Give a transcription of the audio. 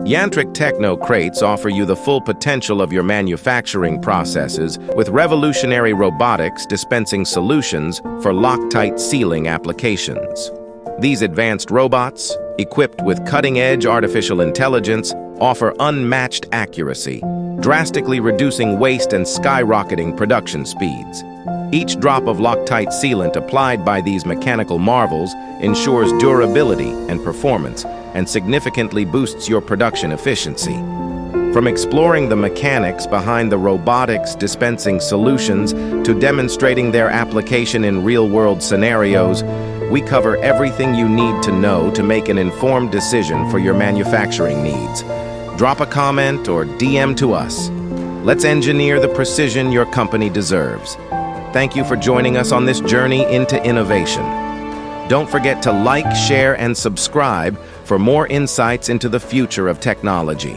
Yantrik Techno crates offer you the full potential of your manufacturing processes with revolutionary robotics dispensing solutions for Loctite sealing applications. These advanced robots, equipped with cutting-edge artificial intelligence, offer unmatched accuracy, drastically reducing waste and skyrocketing production speeds. Each drop of Loctite sealant applied by these mechanical marvels ensures durability and performance and significantly boosts your production efficiency. From exploring the mechanics behind the robotics dispensing solutions to demonstrating their application in real-world scenarios, we cover everything you need to know to make an informed decision for your manufacturing needs. Drop a comment or DM to us. Let's engineer the precision your company deserves. Thank you for joining us on this journey into innovation. Don't forget to like, share, and subscribe for more insights into the future of technology.